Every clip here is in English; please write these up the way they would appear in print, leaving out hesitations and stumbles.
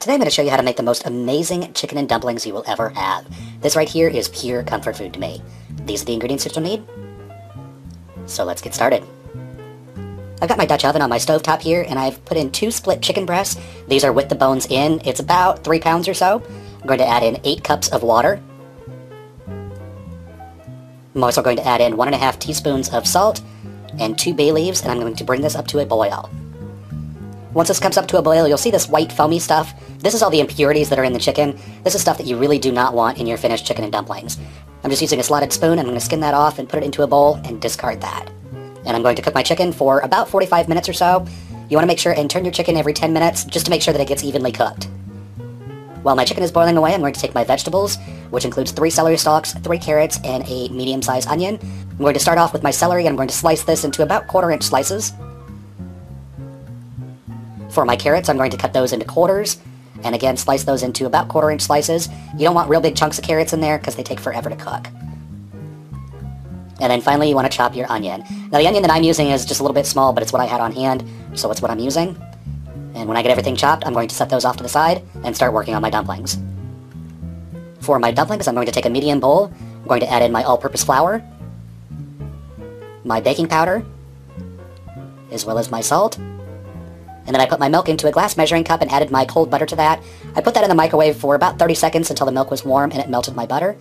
Today I'm going to show you how to make the most amazing chicken and dumplings you will ever have. This right here is pure comfort food to me. These are the ingredients that you'll need. So let's get started. I've got my Dutch oven on my stovetop here, and I've put in 2 split chicken breasts. These are with the bones in. It's about 3 pounds or so. I'm going to add in 8 cups of water. I'm also going to add in 1.5 teaspoons of salt and 2 bay leaves, and I'm going to bring this up to a boil. Once this comes up to a boil, you'll see this white foamy stuff. This is all the impurities that are in the chicken. This is stuff that you really do not want in your finished chicken and dumplings. I'm just using a slotted spoon. I'm going to skin that off and put it into a bowl and discard that. And I'm going to cook my chicken for about 45 minutes or so. You want to make sure and turn your chicken every 10 minutes just to make sure that it gets evenly cooked. While my chicken is boiling away, I'm going to take my vegetables, which includes 3 celery stalks, 3 carrots, and a medium-sized onion. I'm going to start off with my celery, and I'm going to slice this into about 1/4-inch slices. For my carrots, I'm going to cut those into quarters, and again, slice those into about 1/4-inch slices. You don't want real big chunks of carrots in there because they take forever to cook. And then finally, you want to chop your onion. Now, the onion that I'm using is just a little bit small, but it's what I had on hand, so it's what I'm using. And when I get everything chopped, I'm going to set those off to the side and start working on my dumplings. For my dumplings, I'm going to take a medium bowl. I'm going to add in my all-purpose flour, my baking powder, as well as my salt. And then I put my milk into a glass measuring cup and added my cold butter to that. I put that in the microwave for about 30 seconds until the milk was warm and it melted my butter.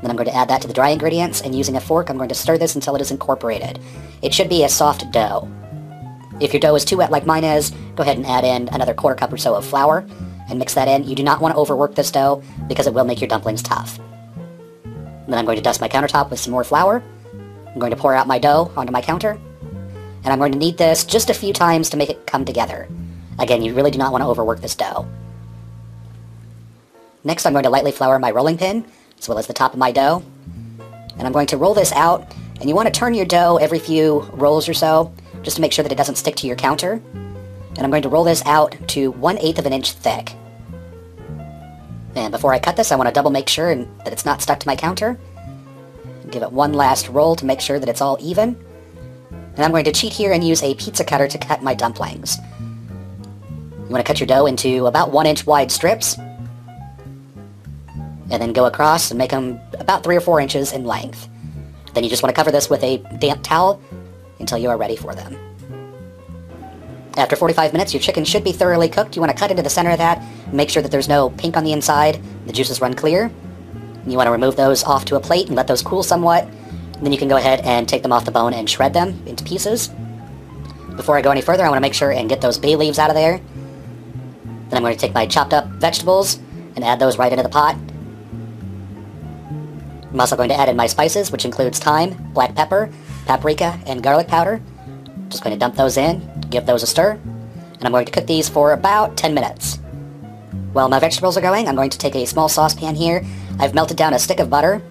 Then I'm going to add that to the dry ingredients, and using a fork, I'm going to stir this until it is incorporated. It should be a soft dough. If your dough is too wet like mine is, go ahead and add in another 1/4 cup or so of flour and mix that in. You do not want to overwork this dough because it will make your dumplings tough. Then I'm going to dust my countertop with some more flour. I'm going to pour out my dough onto my counter. And I'm going to knead this just a few times to make it come together. Again, you really do not want to overwork this dough. Next, I'm going to lightly flour my rolling pin, as well as the top of my dough. And I'm going to roll this out, and you want to turn your dough every few rolls or so, just to make sure that it doesn't stick to your counter. And I'm going to roll this out to 1/8 of an inch thick. And before I cut this, I want to double make sure that it's not stuck to my counter. Give it one last roll to make sure that it's all even. And I'm going to cheat here and use a pizza cutter to cut my dumplings. You want to cut your dough into about 1-inch wide strips, and then go across and make them about 3 or 4 inches in length. Then you just want to cover this with a damp towel until you are ready for them. After 45 minutes, your chicken should be thoroughly cooked. You want to cut into the center of that, make sure that there's no pink on the inside, the juices run clear. You want to remove those off to a plate and let those cool somewhat. Then you can go ahead and take them off the bone and shred them into pieces. Before I go any further, I want to make sure and get those bay leaves out of there. Then I'm going to take my chopped up vegetables and add those right into the pot. I'm also going to add in my spices, which includes thyme, black pepper, paprika, and garlic powder. Just going to dump those in, give those a stir, and I'm going to cook these for about 10 minutes. While my vegetables are going, I'm going to take a small saucepan here. I've melted down a stick of butter.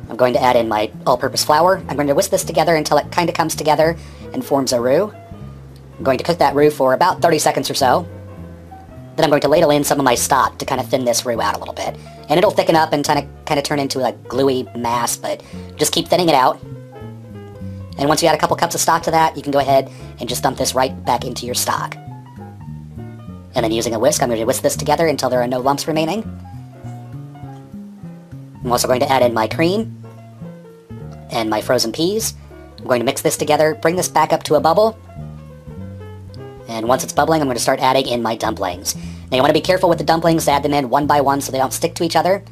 I'm going to add in my all-purpose flour. I'm going to whisk this together until it kind of comes together and forms a roux. I'm going to cook that roux for about 30 seconds or so. Then I'm going to ladle in some of my stock to kind of thin this roux out a little bit. And it'll thicken up and kind of turn into a gluey mass, but just keep thinning it out. And once you add a couple cups of stock to that, you can go ahead and just dump this right back into your stock. And then using a whisk, I'm going to whisk this together until there are no lumps remaining. I'm also going to add in my cream and my frozen peas. I'm going to mix this together, bring this back up to a bubble. And once it's bubbling, I'm going to start adding in my dumplings. Now you want to be careful with the dumplings, add them in one by one so they don't stick to each other.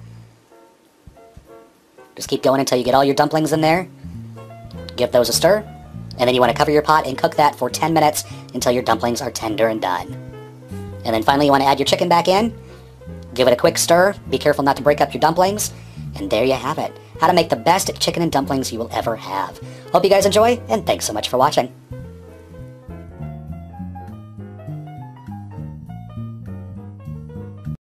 Just keep going until you get all your dumplings in there. Give those a stir. And then you want to cover your pot and cook that for 10 minutes until your dumplings are tender and done. And then finally you want to add your chicken back in. Give it a quick stir. Be careful not to break up your dumplings. And there you have it. How to make the best chicken and dumplings you will ever have. Hope you guys enjoy, and thanks so much for watching.